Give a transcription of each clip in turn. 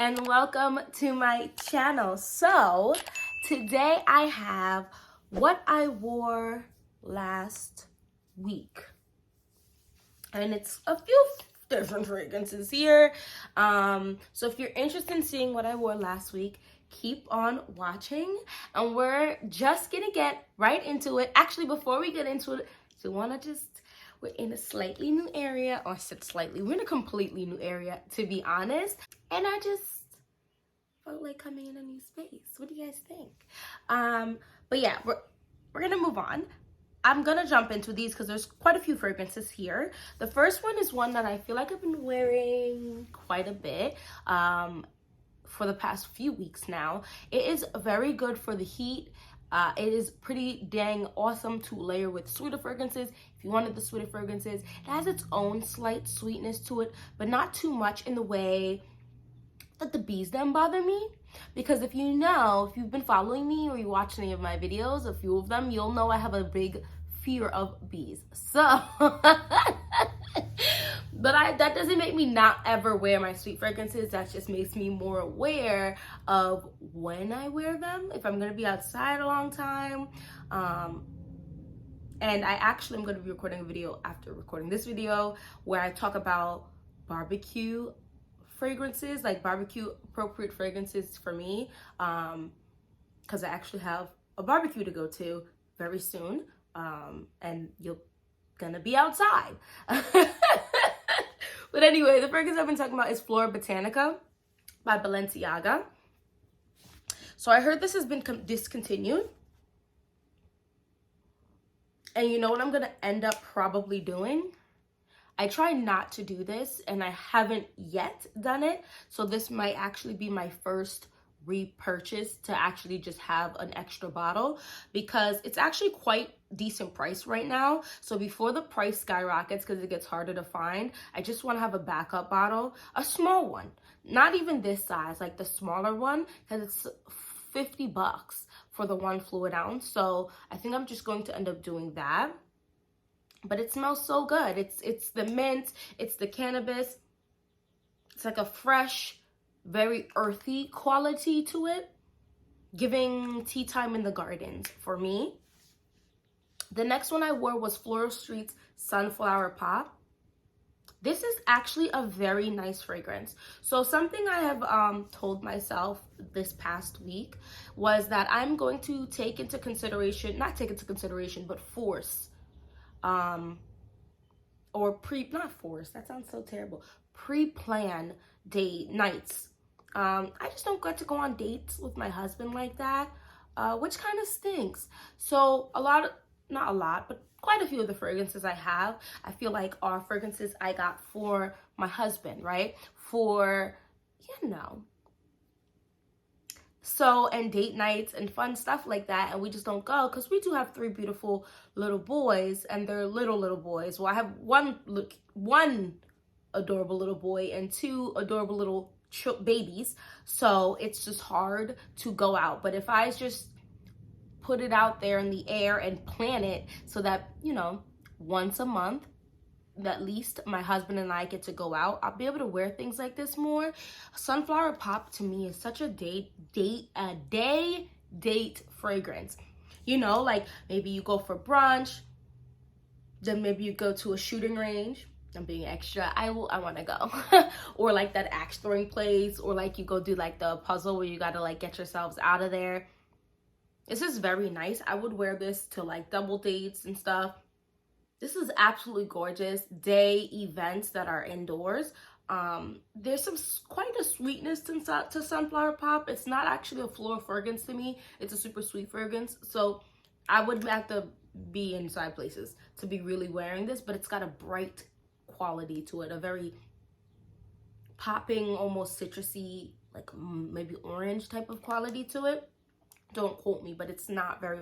and welcome to my channel. So today I have what I wore last week, and it's a few different fragrances here. So if you're interested in seeing what I wore last week, keep on watching, and we're just gonna get right into it. Actually, before we get into it, so we're in a slightly new area, or I said slightly, we're in a completely new area, to be honest. And I just felt like coming in a new space. What do you guys think? But yeah, we're gonna move on. I'm gonna jump into these because there's quite a few fragrances here. The first one is one that I feel like I've been wearing quite a bit for the past few weeks now. It is very good for the heat. It is pretty dang awesome to layer with sweeter fragrances. If you wanted the sweeter fragrances, it has its own slight sweetness to it, but not too much in the way that the bees then bother me. Because if you've been following me or you watch any of my videos, a few of them, you'll know I have a big fear of bees. So but that doesn't make me not ever wear my sweet fragrances. That just makes me more aware of when I wear them, if I'm gonna be outside a long time. And I actually am gonna be recording a video after recording this video where I talk about barbecue fragrances, like barbecue appropriate fragrances for me, because I actually have a barbecue to go to very soon, and you're gonna be outside. But anyway, the fragrance I've been talking about is Flora Botanica by Balenciaga. So I heard this has been discontinued. And you know what I'm gonna end up probably doing? I try not to do this, and I haven't yet done it. So this might actually be my first repurchase to actually just have an extra bottle, because it's actually quite decent price right now. So before the price skyrockets, because it gets harder to find, I just want to have a backup bottle, a small one, not even this size, like the smaller one, because it's $50 for the 1 fluid ounce. So I think I'm just going to end up doing that. But it smells so good. It's the mint, it's the cannabis. It's like a fresh, very earthy quality to it, giving tea time in the gardens for me. The next one I wore was Floral Street's Sunflower Pop. This is actually a very nice fragrance. So something I have told myself this past week was that I'm going to take into consideration, not take into consideration, but force, not force, that sounds so terrible, pre-plan date nights. I just don't get to go on dates with my husband like that, which kind of stinks. So not a lot, but quite a few of the fragrances I have, I feel like are fragrances I got for my husband, right? So, and date nights and fun stuff like that, and we just don't go because we do have 3 beautiful little boys, and they're little boys. Well, I have one adorable little boy and 2 adorable little babies, so it's just hard to go out. But if I just put it out there in the air and plan it so that, once a month, at least my husband and I get to go out, I'll be able to wear things like this more. Sunflower Pop to me is such a day date fragrance. Like maybe you go for brunch, then maybe you go to a shooting range. I'm being extra. I want to go. Or like that axe throwing place, or like you go do like the puzzle where you got to like get yourselves out of there. This is very nice. I would wear this to like double dates and stuff. This is absolutely gorgeous. Day events that are indoors. There's quite a sweetness to Sunflower Pop. It's not actually a floral fragrance to me. It's a super sweet fragrance. So I would have to be inside places to be really wearing this, but it's got a bright quality to it, a very popping, almost citrusy, like maybe orange type of quality to it. Don't quote me, but it's not very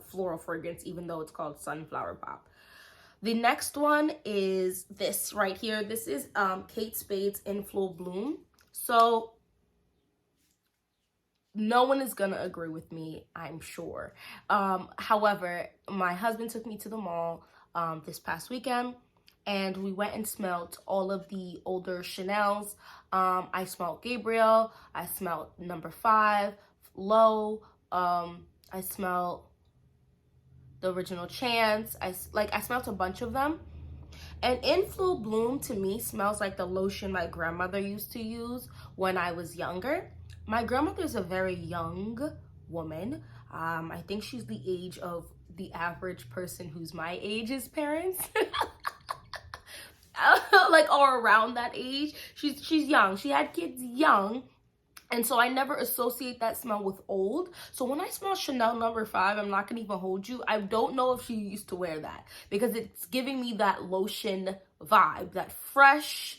floral fragrance, even though it's called Sunflower Pop. The next one is this right here. This is Kate Spade's In Full Bloom. So no one is gonna agree with me, I'm sure. However, my husband took me to the mall this past weekend. and we went and smelled all of the older Chanels. I smelled Gabriel, I smelled number 5, Low, I smelled the original Chance. I smelled a bunch of them. And In Full Bloom to me smells like the lotion my grandmother used to use when I was younger. My grandmother is a very young woman. I think she's the age of the average person who's my age's parents. Like, or around that age. She's young. She had kids young. And so I never associate that smell with old. So when I smell Chanel number 5, I'm not gonna even hold you, I don't know if she used to wear that, because it's giving me that lotion vibe, that fresh,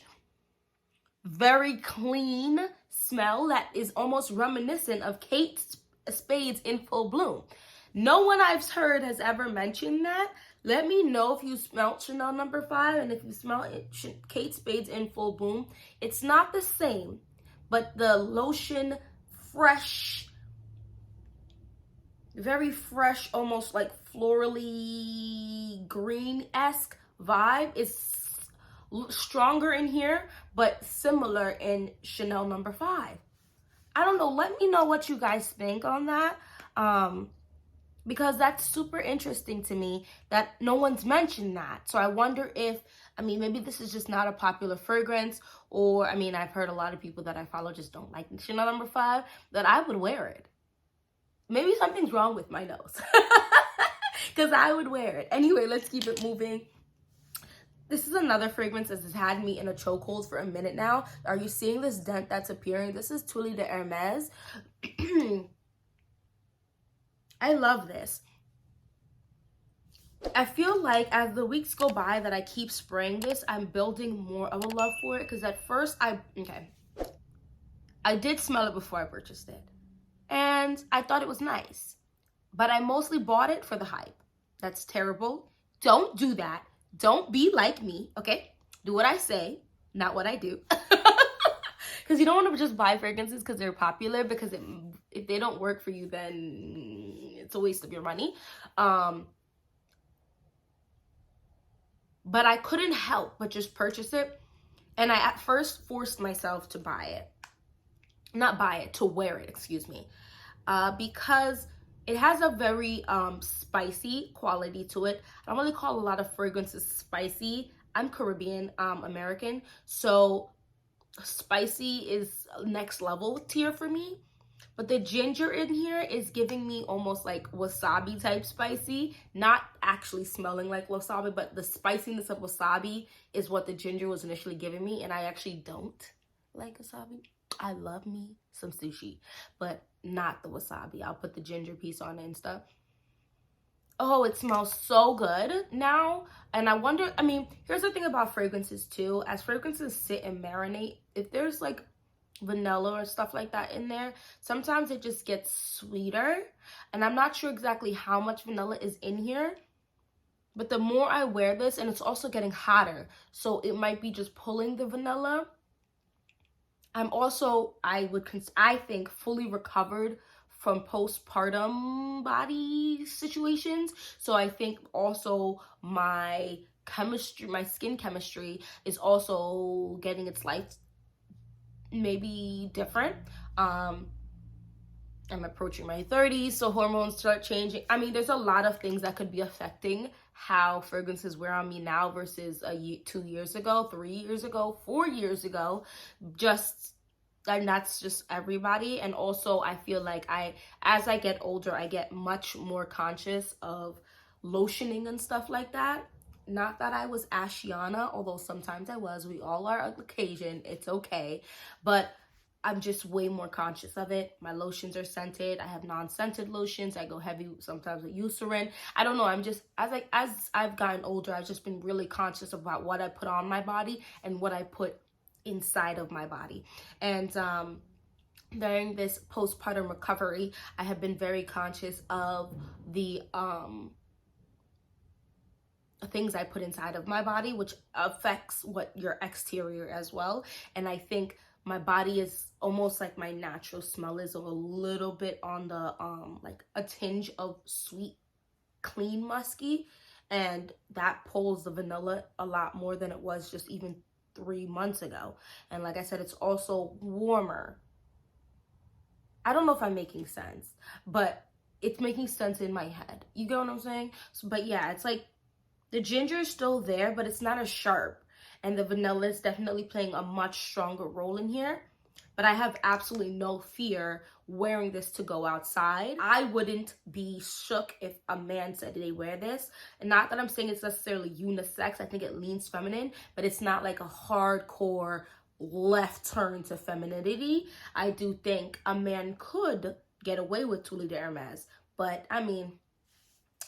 very clean smell that is almost reminiscent of Kate Spade's In Full Bloom. No one I've heard has ever mentioned that. Let me know if you smelled Chanel number 5 and if you smell Kate Spade's In Full Bloom. It's not the same, but the lotion, fresh, very fresh, almost like florally green-esque vibe is stronger in here, but similar in Chanel number 5. I don't know. Let me know what you guys think on that. Because that's super interesting to me that no one's mentioned that. So I wonder if, maybe this is just not a popular fragrance, or, I've heard a lot of people that I follow just don't like Chanel number 5, that I would wear it. Maybe something's wrong with my nose, because I would wear it. Anyway, let's keep it moving. This is another fragrance that has had me in a chokehold for a minute now. Are you seeing this dent that's appearing? This is Tulle de Hermes. I love this. I feel like as the weeks go by that I keep spraying this, I'm building more of a love for it, because at first I did smell it before I purchased it, and I thought it was nice, but I mostly bought it for the hype. That's terrible. Don't do that. Don't be like me, okay? Do what I say, not what I do. Because you don't want to just buy fragrances because they're popular, because if they don't work for you, then it's a waste of your money. But I couldn't help but just purchase it. And I at first forced myself to buy it. Not buy it, to wear it, excuse me. Because it has a very spicy quality to it. I don't really call a lot of fragrances spicy. I'm Caribbean American, so spicy is next level tier for me. But the ginger in here is giving me almost like wasabi type spicy, not actually smelling like wasabi, but the spiciness of wasabi is what the ginger was initially giving me, and I actually don't like wasabi. I love me some sushi, but not the wasabi. I'll put the ginger piece on it and stuff. Oh, it smells so good now. And I wonder, here's the thing about fragrances too. As fragrances sit and marinate, if there's like vanilla or stuff like that in there, sometimes it just gets sweeter. And I'm not sure exactly how much vanilla is in here. But the more I wear this, and it's also getting hotter, so it might be just pulling the vanilla. I'm also, I think, fully recovered from postpartum body situations. So I think also my skin chemistry is also getting its life maybe different. I'm approaching my 30s, so hormones start changing. There's a lot of things that could be affecting how fragrances wear on me now versus 2 years ago, 3 years ago, 4 years ago. And that's just everybody. And also I feel like as I get older, I get much more conscious of lotioning and stuff like that. Not that I was Ashiana, although sometimes I was. We all are on occasion. It's okay. But I'm just way more conscious of it. My lotions are scented. I have non-scented lotions. I go heavy sometimes with Eucerin. I don't know. I'm just, as I've gotten older, I've just been really conscious about what I put on my body and what I put inside of my body. And during this postpartum recovery, I have been very conscious of the things I put inside of my body, which affects what your exterior as well. And I think my body is almost like my natural smell is a little bit on the like a tinge of sweet, clean, musky. And that pulls the vanilla a lot more than it was just even 3 months ago. And like I said, it's also warmer. I don't know if I'm making sense, but it's making sense in my head. You get what I'm saying? So, but yeah, it's like the ginger is still there, but it's not as sharp. And the vanilla is definitely playing a much stronger role in here. But I have absolutely no fear wearing this to go outside. I wouldn't be shook if a man said they wear this. And not that I'm saying it's necessarily unisex. I think it leans feminine, but it's not like a hardcore left turn to femininity. I do think a man could get away with Tulle de Hermes. But I mean,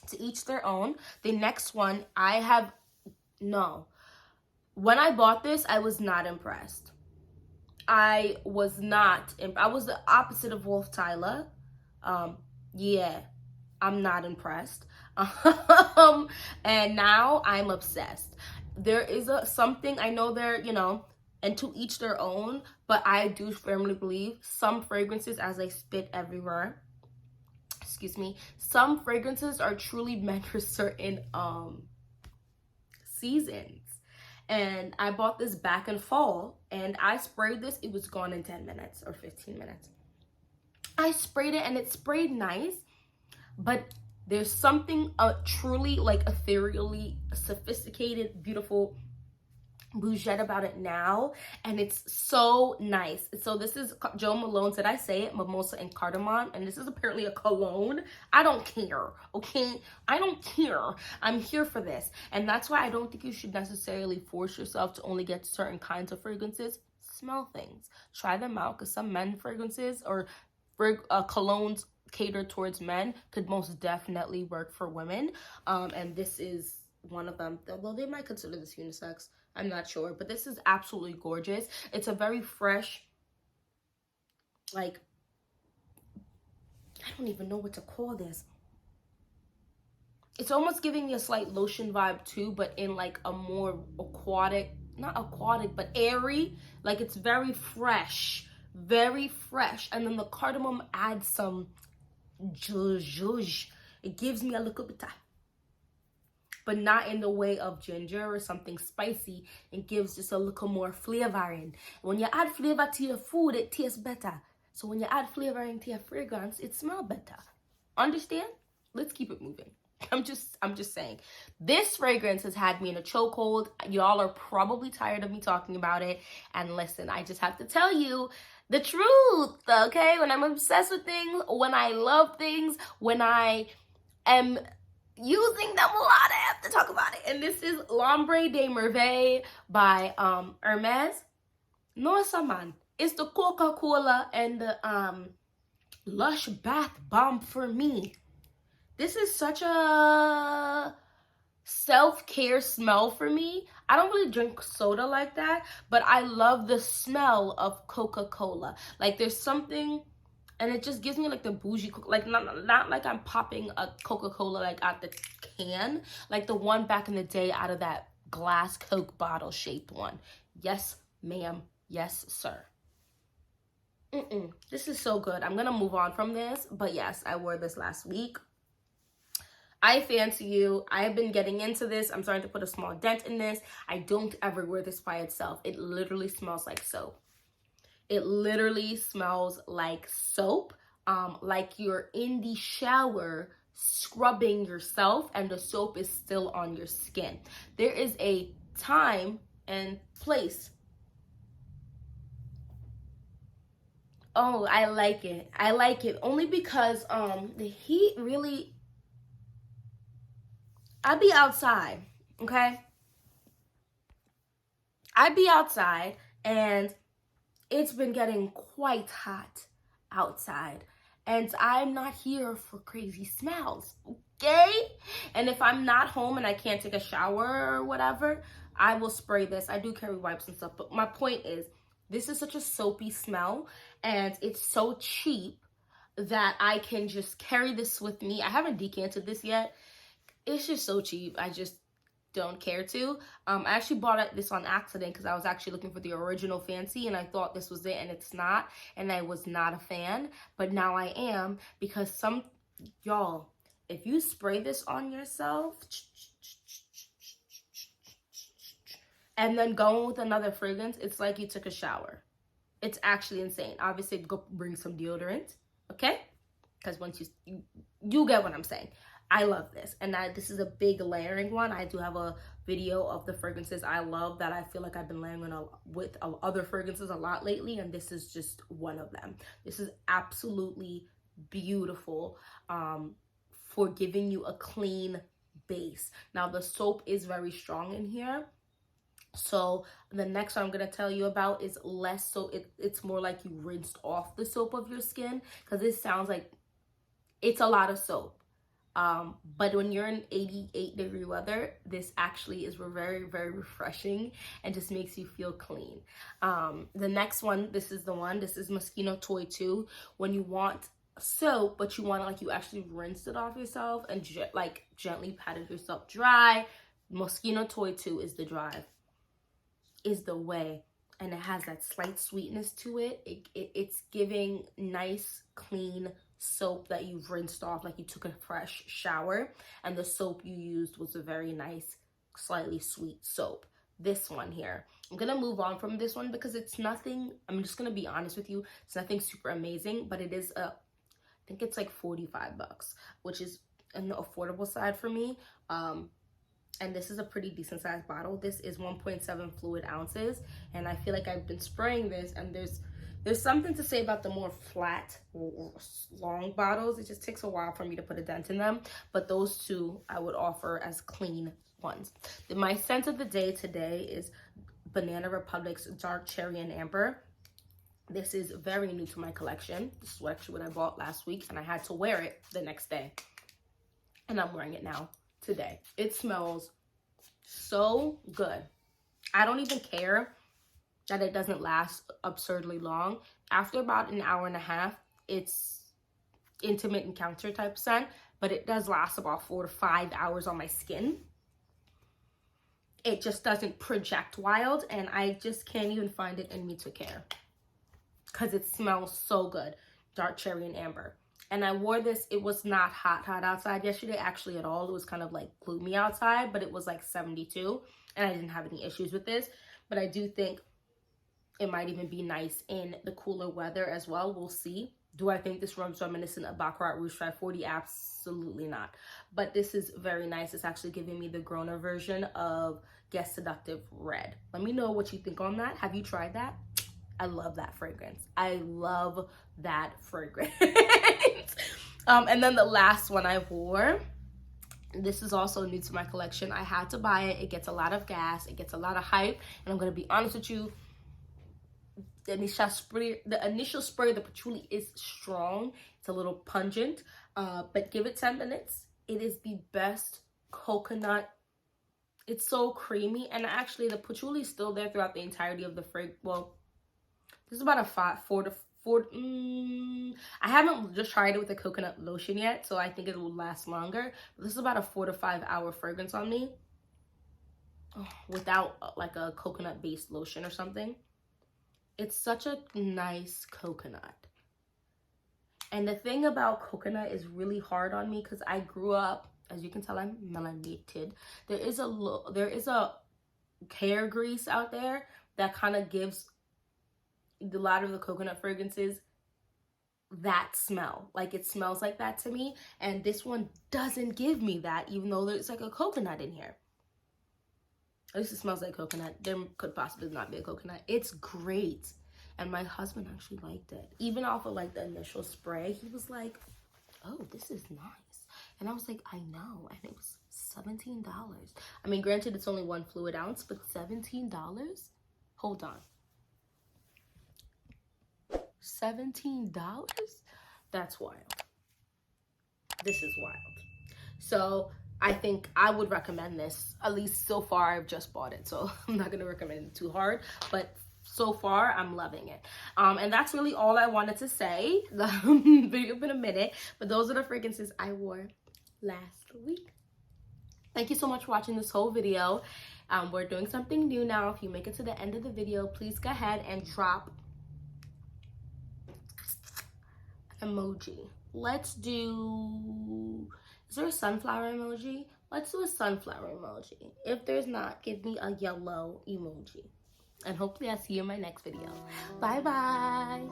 to each their own. The next one, when I bought this, I was not impressed. I was the opposite of Wolf Tyler. Yeah, I'm not impressed. And now I'm obsessed. There is something, I know there, and to each their own, but I do firmly believe some fragrances, as I spit everywhere, excuse me, some fragrances are truly meant for certain seasons. And I bought this back in fall, and I sprayed this. It was gone in 10 minutes or 15 minutes. I sprayed it, and it sprayed nice, but there's something truly like ethereally sophisticated, beautiful bougette about it now, and it's so nice. So this is Jo Malone's, did I say it? Mimosa and Cardamom, and this is apparently a cologne. I don't care, okay? I don't care. I'm here for this, and that's why I don't think you should necessarily force yourself to only get certain kinds of fragrances. Smell things, try them out, because some men fragrances or colognes catered towards men could most definitely work for women, and this is one of them, although they might consider this unisex. I'm not sure, but this is absolutely gorgeous. It's a very fresh, like, I don't even know what to call this. It's almost giving me a slight lotion vibe too, but in like a more aquatic, not aquatic, but airy. Like it's very fresh, very fresh. And then the cardamom adds some zhuzh. It gives me a little bit of, but not in the way of ginger or something spicy. It gives just a little more flavoring. When you add flavor to your food, it tastes better. So when you add flavoring to your fragrance, it smells better. Understand? Let's keep it moving. I'm just saying. This fragrance has had me in a chokehold. Y'all are probably tired of me talking about it. And listen, I just have to tell you the truth, okay? When I'm obsessed with things, when I love things, when I am using them a lot, I have to talk about it. And this is L'Ombre de Merveille by Hermes. No, man. It's the Coca-Cola and the Lush Bath Bomb for me. This is such a self-care smell for me. I don't really drink soda like that, but I love the smell of Coca-Cola. Like there's something, and it just gives me like the bougie, like not like I'm popping a Coca-Cola like out the can, like the one back in the day out of that glass Coke bottle shaped one. Yes, ma'am. Yes, sir. This is so good. I'm gonna move on from this, but yes, I wore this last week. I fancy you. I've been getting into this. I'm starting to put a small dent in this. I don't ever wear this by itself. It literally smells like soap. It literally smells like soap, like you're in the shower scrubbing yourself and the soap is still on your skin. There is a time and place. Oh, I like it. I like it only because the heat really, I'd be outside, okay? I'd be outside and it's been getting quite hot outside. And I'm not here for crazy smells, okay? And if I'm not home and I can't take a shower or whatever, I will spray this. I do carry wipes and stuff, but my point is, this is such a soapy smell and it's so cheap that I can just carry this with me. I haven't decanted this yet. It's just so cheap. I just don't care to. I actually bought this on accident because I was actually looking for the original Fancy and I thought this was it and it's not. And I was not a fan, but now I am because y'all, if you spray this on yourself and then go in with another fragrance, it's like you took a shower. It's actually insane. Obviously, go bring some deodorant, okay? Because once you get what I'm saying. I love this. And this is a big layering one. I do have a video of the fragrances I love that I feel like I've been layering with other fragrances a lot lately. And this is just one of them. This is absolutely beautiful for giving you a clean base. Now, the soap is very strong in here. So the next one I'm going to tell you about is less so. It's more like you rinsed off the soap of your skin, because it sounds like it's a lot of soap. But when you're in 88-degree weather, this actually is very, very refreshing and just makes you feel clean. The next one, this is Mosquito Toy 2. When you want soap, but you want to, like, you actually rinsed it off yourself and gently patted yourself dry, Mosquito Toy 2 is the way. And it has that slight sweetness to it. It's giving nice, clean soap that you've rinsed off like you took a fresh shower, and the soap you used was a very nice, slightly sweet soap. This one here, I'm gonna move on from this one because it's nothing, I'm just gonna be honest with you, it's nothing super amazing, but it is I think it's like $45, which is on the affordable side for me. And this is a pretty decent sized bottle. This is 1.7 fluid ounces, and I feel like I've been spraying this, and there's something to say about the more flat, long bottles. It just takes a while for me to put a dent in them, but those two I would offer as clean ones. My scent of the day today is Banana Republic's Dark Cherry and Amber. This is very new to my collection. This is actually what I bought last week, and I had to wear it the next day, and I'm wearing it now today. It smells so good. I don't even care that it doesn't last absurdly long. After about an hour and a half, it's intimate encounter type scent, but it does last about 4 to 5 hours on my skin. It just doesn't project wild, and I just can't even find it in me to care because it smells so good. Dark Cherry and Amber. And I wore this, it was not hot outside yesterday actually at all. It was kind of like gloomy outside, but it was like 72, and I didn't have any issues with this. But I do think it might even be nice in the cooler weather as well. We'll see. Do I think this runs reminiscent of Baccarat Rouge 540? Absolutely not. But this is very nice. It's actually giving me the Grona version of Guess Seductive Red. Let me know what you think on that. Have you tried that? I love that fragrance. I love that fragrance. And then the last one I wore, this is also new to my collection. I had to buy it. It gets a lot of gas. It gets a lot of hype. And I'm going to be honest with you, the initial spray, the patchouli is strong. It's a little pungent, but give it 10 minutes. It is the best coconut. It's so creamy, and actually the patchouli is still there throughout the entirety of the fragrance. Well, this is about a 4 to 4. I haven't just tried it with the coconut lotion yet, so I think it will last longer. But this is about a 4 to 5 hour fragrance on me, without like a coconut based lotion or something. It's such a nice coconut. And the thing about coconut is really hard on me because I grew up, as you can tell, I'm melanated. There is a hair grease out there that kind of gives a lot of the coconut fragrances that smell. Like, it smells like that to me. And this one doesn't give me that, even though there's like a coconut in here. At least it smells like coconut. There could possibly not be a coconut. It's great. And my husband actually liked it. Even off of like the initial spray, he was like, oh, this is nice. And I was like, I know. And it was $17. I mean, granted, it's only 1 fluid ounce, but $17? Hold on. $17? That's wild. This is wild. So I think I would recommend this. At least so far, I've just bought it, so I'm not going to recommend it too hard. But so far, I'm loving it. And that's really all I wanted to say. The video been a minute, but those are the fragrances I wore last week. Thank you so much for watching this whole video. We're doing something new now. If you make it to the end of the video, please go ahead and drop an emoji. Let's do Is there a sunflower emoji? Let's do a sunflower emoji. If there's not, give me a yellow emoji. And hopefully I'll see you in my next video. Bye bye.